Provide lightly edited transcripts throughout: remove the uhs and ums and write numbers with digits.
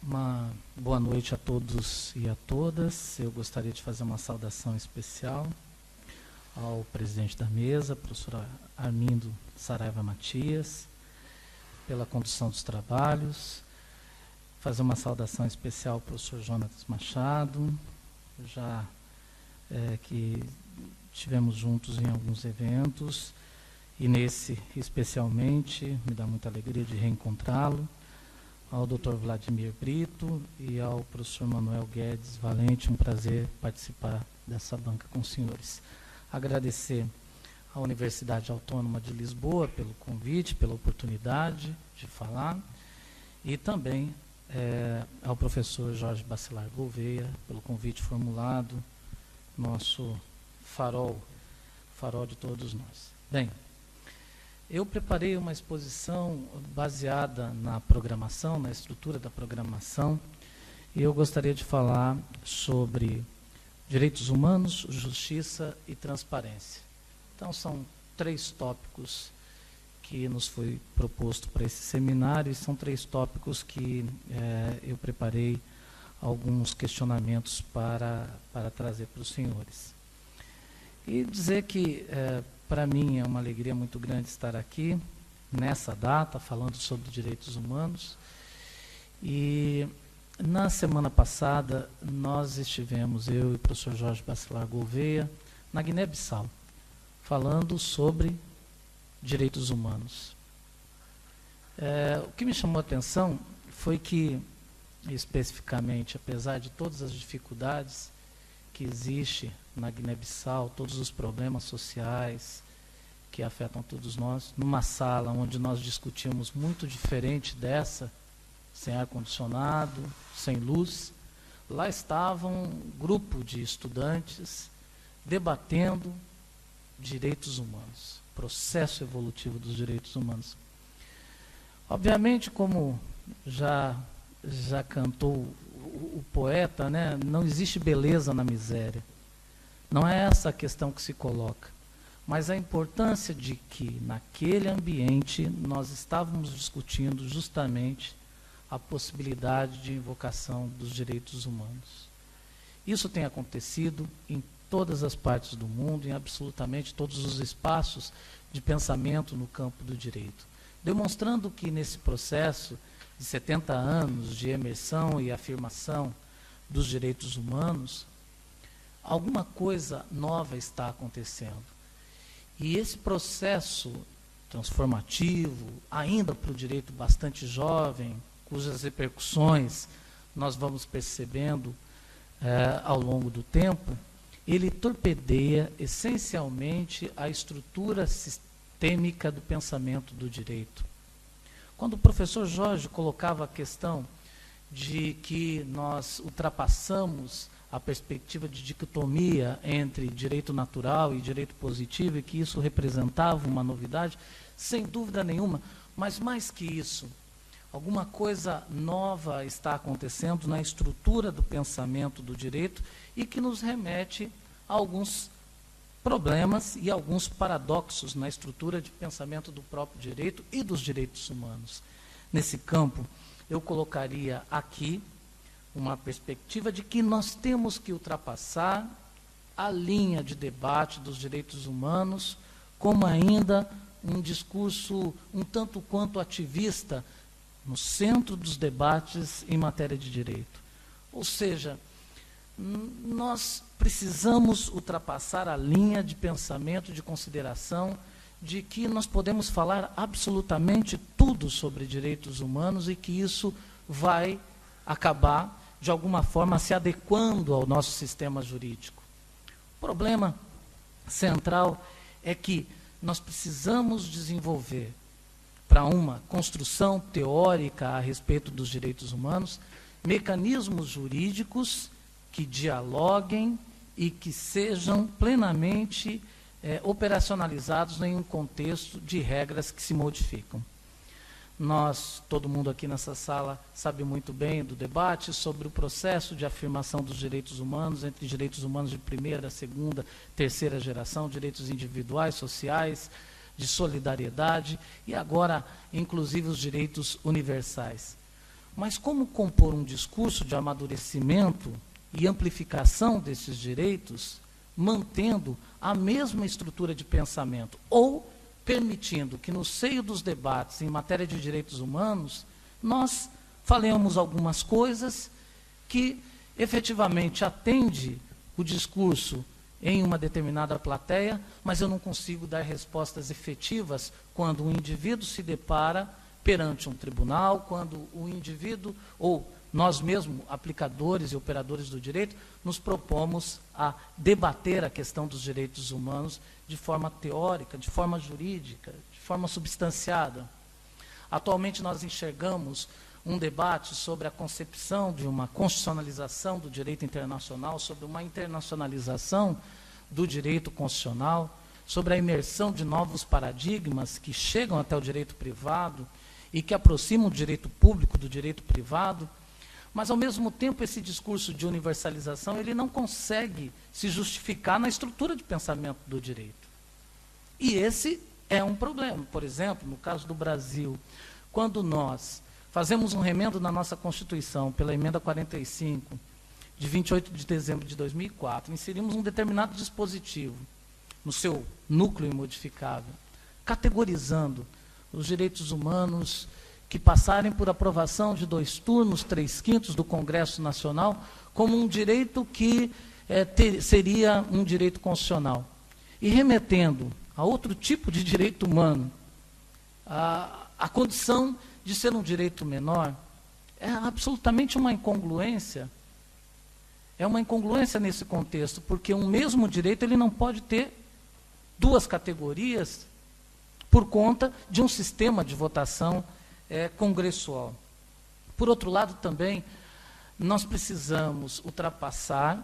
Uma boa noite a todos e a todas. Eu gostaria de fazer uma saudação especial ao presidente da mesa, professor Armindo Saraiva Matias, pela condução dos trabalhos. Fazer uma saudação especial ao professor Jonatas Machado, já que estivemos juntos em alguns eventos, e nesse especialmente me dá muita alegria de reencontrá-lo, ao Dr. Vladimir Brito e ao professor Manuel Guedes Valente. Um prazer participar dessa banca com os senhores. Agradecer à Universidade Autônoma de Lisboa pelo convite, pela oportunidade de falar, e também ao professor Jorge Bacelar Gouveia pelo convite formulado, nosso farol de todos nós. Bem, eu preparei uma exposição baseada na programação, na estrutura da programação, e eu gostaria de falar sobre direitos humanos, justiça e transparência. Então, são 3 tópicos que nos foi proposto para esse seminário, e são 3 tópicos que eu preparei alguns questionamentos para trazer para os senhores. E dizer que, para mim, é uma alegria muito grande estar aqui, nessa data, falando sobre direitos humanos. E na semana passada, nós estivemos, eu e o professor Jorge Bacelar Gouveia, na Guiné-Bissau, falando sobre direitos humanos. O que me chamou a atenção foi que, especificamente, apesar de todas as dificuldades que existem na Guiné-Bissau, todos os problemas sociais que afetam todos nós, numa sala onde nós discutimos muito diferente dessa, sem ar-condicionado, sem luz, lá estava um grupo de estudantes debatendo direitos humanos, processo evolutivo dos direitos humanos. Obviamente, como já cantou o poeta, né, não existe beleza na miséria. Não é essa a questão que se coloca, mas a importância de que, naquele ambiente, nós estávamos discutindo justamente a possibilidade de invocação dos direitos humanos. Isso tem acontecido em todas as partes do mundo, em absolutamente todos os espaços de pensamento no campo do direito, demonstrando que nesse processo de 70 anos de emersão e afirmação dos direitos humanos, alguma coisa nova está acontecendo. E esse processo transformativo, ainda para o direito bastante jovem, cujas repercussões nós vamos percebendo ao longo do tempo, ele torpedeia essencialmente a estrutura sistêmica do pensamento do direito. Quando o professor Jorge colocava a questão de que nós ultrapassamos a perspectiva de dicotomia entre direito natural e direito positivo, e que isso representava uma novidade, sem dúvida nenhuma, mas mais que isso, alguma coisa nova está acontecendo na estrutura do pensamento do direito e que nos remete a alguns problemas e alguns paradoxos na estrutura de pensamento do próprio direito e dos direitos humanos. Nesse campo, eu colocaria aqui uma perspectiva de que nós temos que ultrapassar a linha de debate dos direitos humanos como ainda um discurso um tanto quanto ativista no centro dos debates em matéria de direito. Ou seja, nós precisamos ultrapassar a linha de pensamento, de consideração, de que nós podemos falar absolutamente tudo sobre direitos humanos e que isso vai acabar, de alguma forma, se adequando ao nosso sistema jurídico. O problema central é que nós precisamos desenvolver, para uma construção teórica a respeito dos direitos humanos, mecanismos jurídicos que dialoguem e que sejam plenamente operacionalizados em um contexto de regras que se modificam. Nós, todo mundo aqui nessa sala, sabe muito bem do debate sobre o processo de afirmação dos direitos humanos, entre direitos humanos de primeira, segunda, terceira geração, direitos individuais, sociais, de solidariedade e agora, inclusive, os direitos universais. mas como compor um discurso de amadurecimento e amplificação desses direitos, mantendo a mesma estrutura de pensamento, ou permitindo que no seio dos debates em matéria de direitos humanos, nós falemos algumas coisas que efetivamente atende o discurso em uma determinada plateia, mas eu não consigo dar respostas efetivas quando o indivíduo se depara perante um tribunal, quando o indivíduo, ou nós mesmos, aplicadores e operadores do direito, nos propomos a debater a questão dos direitos humanos de forma teórica, de forma jurídica, de forma substanciada. Atualmente nós enxergamos um debate sobre a concepção de uma constitucionalização do direito internacional, sobre uma internacionalização do direito constitucional, sobre a imersão de novos paradigmas que chegam até o direito privado e que aproximam o direito público do direito privado, mas, ao mesmo tempo, esse discurso de universalização ele não consegue se justificar na estrutura de pensamento do direito. E esse é um problema. Por exemplo, no caso do Brasil, quando nós fazemos um remendo na nossa Constituição, pela emenda 45, de 28 de dezembro de 2004, inserimos um determinado dispositivo no seu núcleo imodificável, categorizando os direitos humanos que passarem por aprovação de 2 turnos, 3/5 do Congresso Nacional, como um direito que seria um direito constitucional. E remetendo a outro tipo de direito humano, a condição de ser um direito menor, é absolutamente uma incongruência. É uma incongruência nesse contexto, porque um mesmo direito ele não pode ter 2 categorias por conta de um sistema de votação congressual. Por outro lado, também, nós precisamos ultrapassar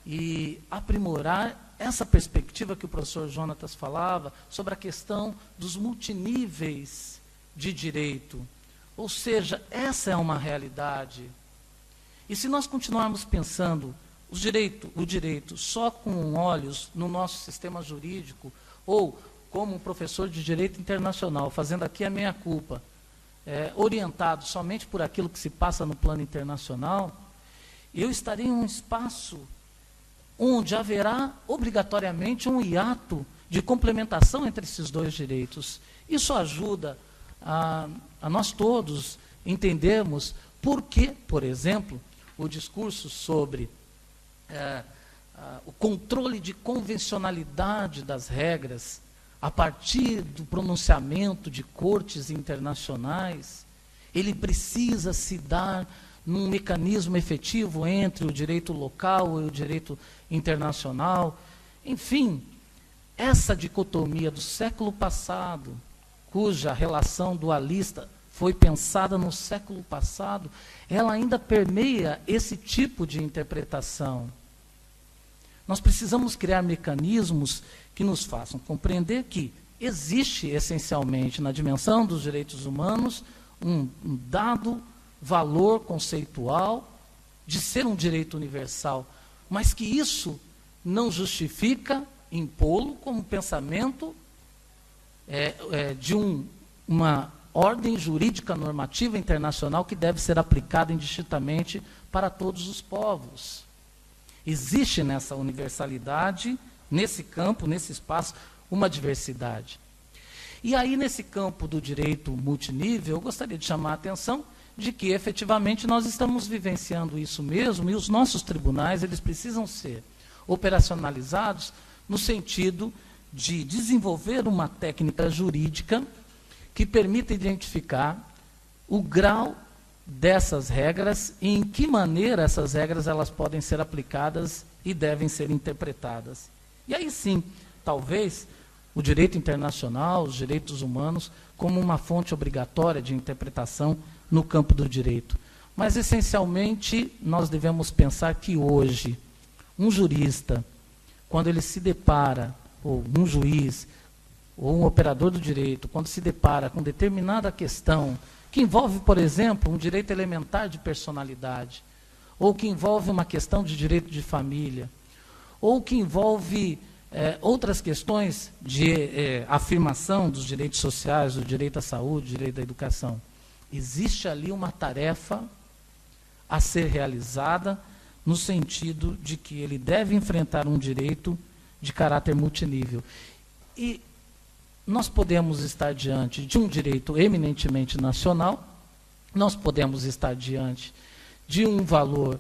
e aprimorar essa perspectiva que o professor Jonatas falava sobre a questão dos multiníveis de direito. Ou seja, essa é uma realidade. E se nós continuarmos pensando o direito só com olhos no nosso sistema jurídico, ou como um professor de direito internacional, fazendo aqui a meia-culpa, orientado somente por aquilo que se passa no plano internacional, eu estarei em um espaço onde haverá obrigatoriamente um hiato de complementação entre esses 2 direitos. Isso ajuda a nós todos entendermos por que, por exemplo, o discurso sobre o controle de convencionalidade das regras, a partir do pronunciamento de cortes internacionais, ele precisa se dar num mecanismo efetivo entre o direito local e o direito internacional. Enfim, essa dicotomia do século passado, cuja relação dualista foi pensada no século passado, ela ainda permeia esse tipo de interpretação. Nós precisamos criar mecanismos que nos façam compreender que existe, essencialmente, na dimensão dos direitos humanos, um dado valor conceitual de ser um direito universal, mas que isso não justifica impô-lo como pensamento de uma ordem jurídica normativa internacional que deve ser aplicada indistintamente para todos os povos. Existe nessa universalidade, nesse campo, nesse espaço, uma diversidade. E aí, nesse campo do direito multinível, eu gostaria de chamar a atenção de que, efetivamente, nós estamos vivenciando isso mesmo, e os nossos tribunais, eles precisam ser operacionalizados no sentido de desenvolver uma técnica jurídica que permita identificar o grau dessas regras e em que maneira essas regras elas podem ser aplicadas e devem ser interpretadas. E aí sim, talvez o direito internacional, os direitos humanos, como uma fonte obrigatória de interpretação no campo do direito. Mas, essencialmente, nós devemos pensar que hoje, um jurista, quando ele se depara, ou um juiz, ou um operador do direito, quando se depara com determinada questão, que envolve, por exemplo, um direito elementar de personalidade, ou que envolve uma questão de direito de família, ou que envolve outras questões de afirmação dos direitos sociais, do direito à saúde, do direito à educação. Existe ali uma tarefa a ser realizada, no sentido de que ele deve enfrentar um direito de caráter multinível. E nós podemos estar diante de um direito eminentemente nacional, nós podemos estar diante de um valor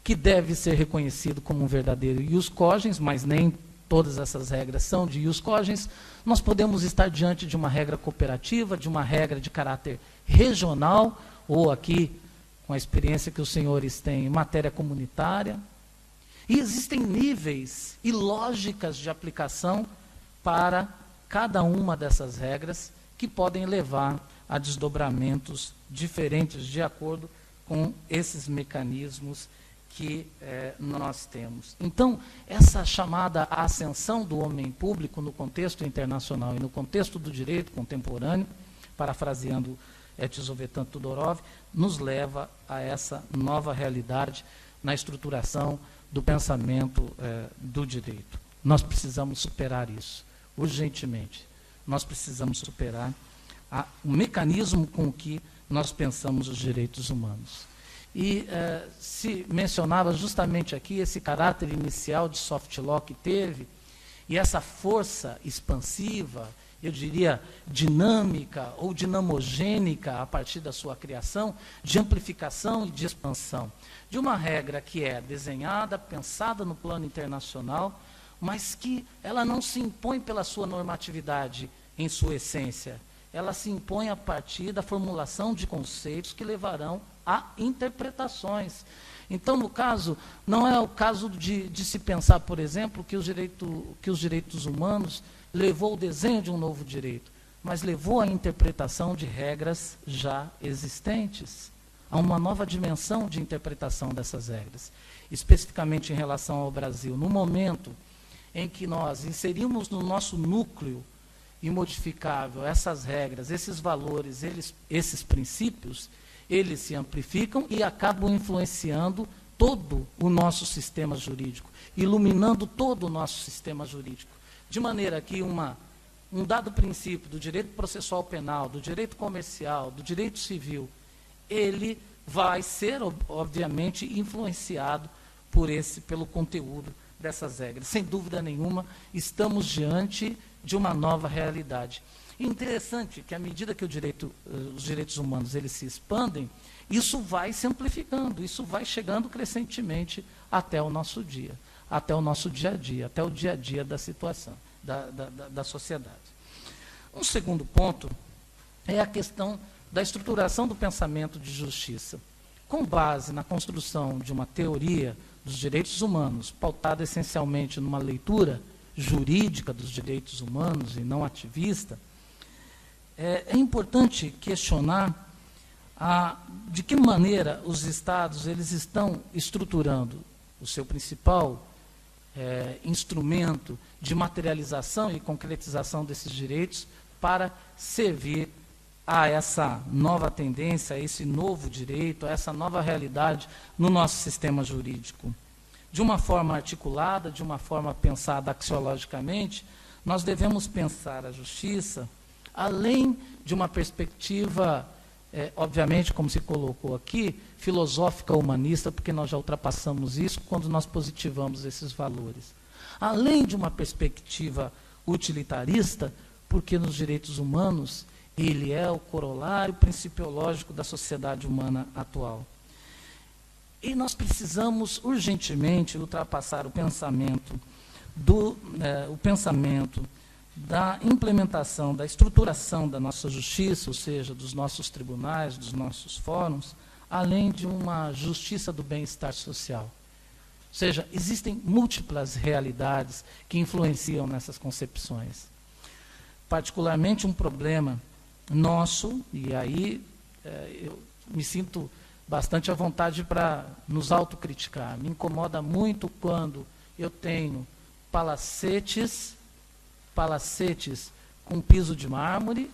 que deve ser reconhecido como um verdadeiro ius cogens, mas nem todas essas regras são de ius cogens. Nós podemos estar diante de uma regra cooperativa, de uma regra de caráter regional, ou aqui, com a experiência que os senhores têm em matéria comunitária. E existem níveis e lógicas de aplicação para cada uma dessas regras que podem levar a desdobramentos diferentes de acordo com esses mecanismos que nós temos. Então, essa chamada ascensão do homem público no contexto internacional e no contexto do direito contemporâneo, parafraseando Etizovetan Tudorov, nos leva a essa nova realidade na estruturação do pensamento do direito. Nós precisamos superar isso, urgentemente. Nós precisamos superar o mecanismo com que nós pensamos os direitos humanos. E se mencionava justamente aqui esse caráter inicial de soft law que teve, e essa força expansiva, eu diria dinâmica ou dinamogênica a partir da sua criação, de amplificação e de expansão, de uma regra que é desenhada, pensada no plano internacional, mas que ela não se impõe pela sua normatividade em sua essência. Ela se impõe a partir da formulação de conceitos que levarão a interpretações. Então, no caso, não é o caso de se pensar, por exemplo, que os direitos humanos levou o desenho de um novo direito, mas levou a interpretação de regras já existentes, a uma nova dimensão de interpretação dessas regras, especificamente em relação ao Brasil. No momento em que nós inserimos no nosso núcleo imodificável essas regras, esses valores, esses princípios, eles se amplificam e acabam influenciando todo o nosso sistema jurídico, iluminando todo o nosso sistema jurídico, de maneira que um dado princípio do direito processual penal, do direito comercial, do direito civil, ele vai ser, obviamente, influenciado pelo conteúdo dessas regras. Sem dúvida nenhuma, estamos diante de uma nova realidade. Interessante que, à medida que os direitos humanos eles se expandem, isso vai se amplificando, isso vai chegando crescentemente até o nosso dia a dia, até o dia a dia da situação, da sociedade. Um segundo ponto é a questão da estruturação do pensamento de justiça. Com base na construção de uma teoria dos direitos humanos, pautada essencialmente numa leitura jurídica dos direitos humanos e não ativista, é importante questionar de que maneira os Estados eles estão estruturando o seu principal instrumento de materialização e concretização desses direitos para servir a essa nova tendência, a esse novo direito, a essa nova realidade no nosso sistema jurídico. De uma forma articulada, de uma forma pensada axiologicamente, nós devemos pensar a justiça além de uma perspectiva, obviamente, como se colocou aqui, filosófica humanista, porque nós já ultrapassamos isso quando nós positivamos esses valores. Além de uma perspectiva utilitarista, porque nos direitos humanos ele é o corolário principiológico da sociedade humana atual. E nós precisamos urgentemente ultrapassar o pensamento da implementação, da estruturação da nossa justiça, ou seja, dos nossos tribunais, dos nossos fóruns, além de uma justiça do bem-estar social. Ou seja, existem múltiplas realidades que influenciam nessas concepções. Particularmente um problema nosso, e aí eu me sinto bastante à vontade para nos autocriticar. Me incomoda muito quando eu tenho palacetes com piso de mármore,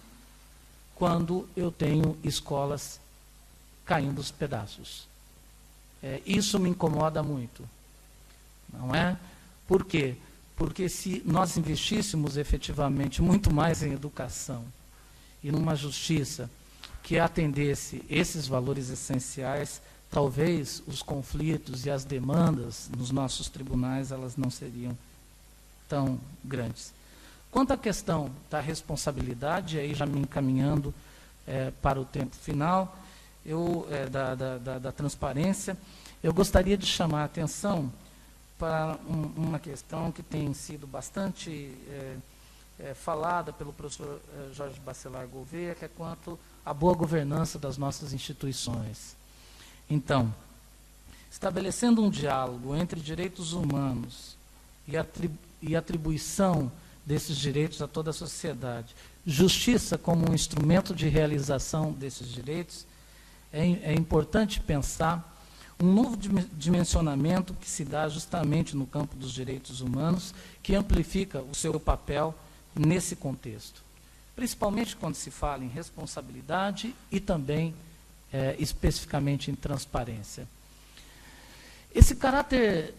quando eu tenho escolas caindo aos pedaços. Isso me incomoda muito. Não é? Por quê? Porque se nós investíssemos efetivamente muito mais em educação e numa justiça que atendesse esses valores essenciais, talvez os conflitos e as demandas nos nossos tribunais elas não seriam tão grandes. Quanto à questão da responsabilidade, aí já me encaminhando para o tempo final, da transparência, eu gostaria de chamar a atenção para uma questão que tem sido bastante falada pelo professor Jorge Bacelar Gouveia, que é quanto à boa governança das nossas instituições. Então, estabelecendo um diálogo entre direitos humanos e atribuição desses direitos a toda a sociedade, justiça como um instrumento de realização desses direitos, é importante pensar um novo dimensionamento que se dá justamente no campo dos direitos humanos, que amplifica o seu papel nesse contexto, principalmente quando se fala em responsabilidade e também especificamente em transparência. Esse caráter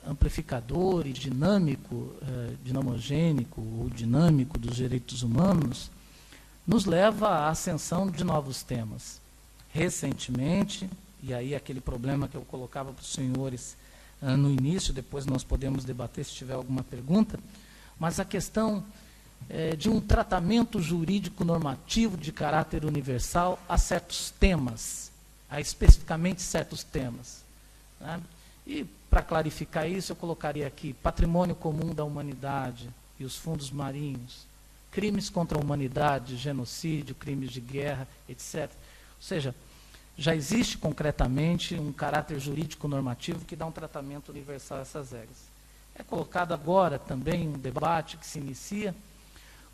amplificador e dinâmico, dinamogênico ou dinâmico dos direitos humanos nos leva à ascensão de novos temas. Recentemente, e aí aquele problema que eu colocava para os senhores no início, depois nós podemos debater se tiver alguma pergunta, mas a questão de um tratamento jurídico normativo de caráter universal a certos temas, a especificamente certos temas, né? E, para clarificar isso, eu colocaria aqui patrimônio comum da humanidade e os fundos marinhos, crimes contra a humanidade, genocídio, crimes de guerra, etc. Ou seja, já existe concretamente um caráter jurídico normativo que dá um tratamento universal a essas regras. É colocado agora também um debate que se inicia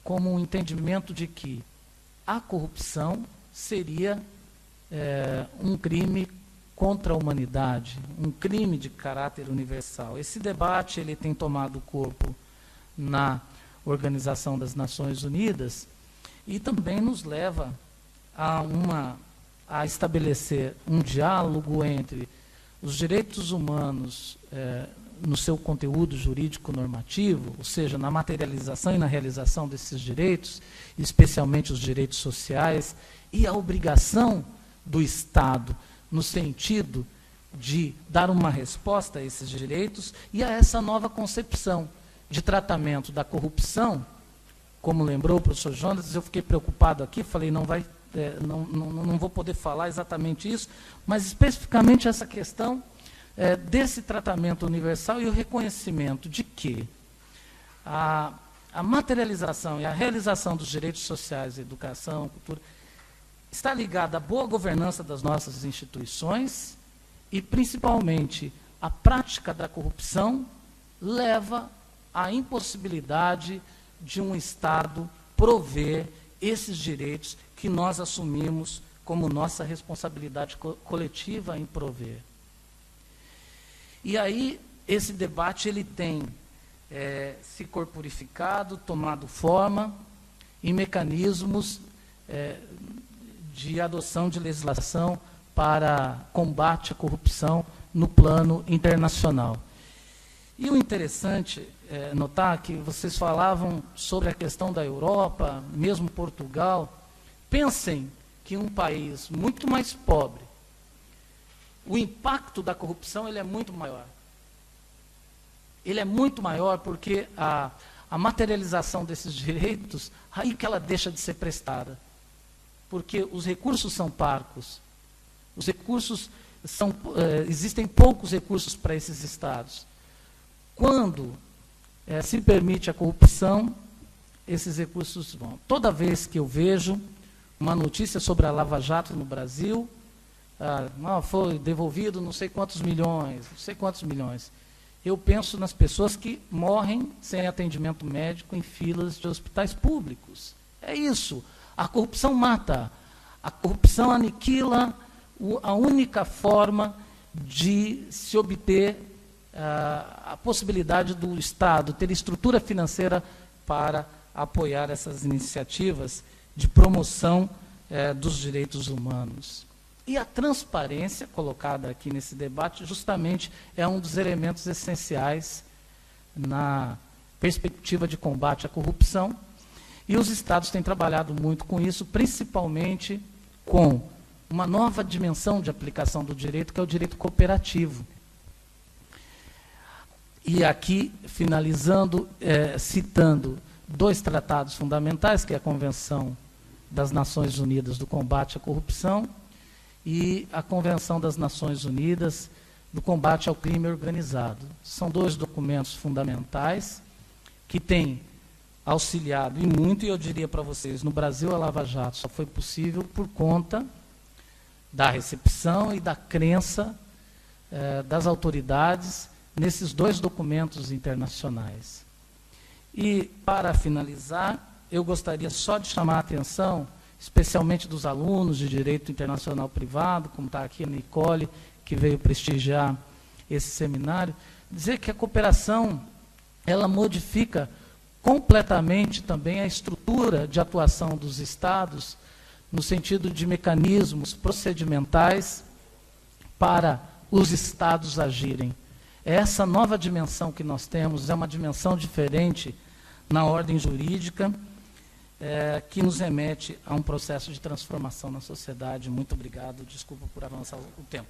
como um entendimento de que a corrupção seria um crime contra a humanidade, um crime de caráter universal. Esse debate ele tem tomado corpo na Organização das Nações Unidas e também nos leva a estabelecer um diálogo entre os direitos humanos no seu conteúdo jurídico normativo, ou seja, na materialização e na realização desses direitos, especialmente os direitos sociais, e a obrigação do Estado no sentido de dar uma resposta a esses direitos e a essa nova concepção de tratamento da corrupção. Como lembrou o professor Jonas, eu fiquei preocupado aqui, falei, não vou poder falar exatamente isso, mas especificamente essa questão desse tratamento universal e o reconhecimento de que a materialização e a realização dos direitos sociais, educação, cultura, está ligada à boa governança das nossas instituições e, principalmente, a prática da corrupção leva à impossibilidade de um Estado prover esses direitos que nós assumimos como nossa responsabilidade coletiva em prover. E aí, esse debate ele tem se corporificado, tomado forma em mecanismos de adoção de legislação para combate à corrupção no plano internacional. E o interessante é notar que vocês falavam sobre a questão da Europa, mesmo Portugal. Pensem que um país muito mais pobre, o impacto da corrupção ele é muito maior. Ele é muito maior porque a materialização desses direitos, aí que ela deixa de ser prestada. Porque os recursos são parcos. Os recursos existem poucos recursos para esses estados. Quando se permite a corrupção, esses recursos vão. Toda vez que eu vejo uma notícia sobre a Lava Jato no Brasil, foi devolvido não sei quantos milhões, eu penso nas pessoas que morrem sem atendimento médico em filas de hospitais públicos. É isso. A corrupção mata. A corrupção aniquila a única forma de se obter a possibilidade do Estado ter estrutura financeira para apoiar essas iniciativas de promoção dos direitos humanos. E a transparência, colocada aqui nesse debate, justamente é um dos elementos essenciais na perspectiva de combate à corrupção. E os estados têm trabalhado muito com isso, principalmente com uma nova dimensão de aplicação do direito, que é o direito cooperativo. E aqui, finalizando, citando 2 tratados fundamentais, que é a Convenção das Nações Unidas do Combate à Corrupção e a Convenção das Nações Unidas do Combate ao Crime Organizado. São 2 documentos fundamentais que têm auxiliado e muito, e eu diria para vocês, no Brasil a Lava Jato só foi possível por conta da recepção e da crença das autoridades nesses 2 documentos internacionais. E, para finalizar, eu gostaria só de chamar a atenção, especialmente dos alunos de Direito Internacional Privado, como está aqui a Nicole, que veio prestigiar esse seminário, dizer que a cooperação, ela modifica completamente também a estrutura de atuação dos estados, no sentido de mecanismos procedimentais para os estados agirem. Essa nova dimensão que nós temos é uma dimensão diferente na ordem jurídica, que nos remete a um processo de transformação na sociedade. Muito obrigado, desculpa por avançar o tempo.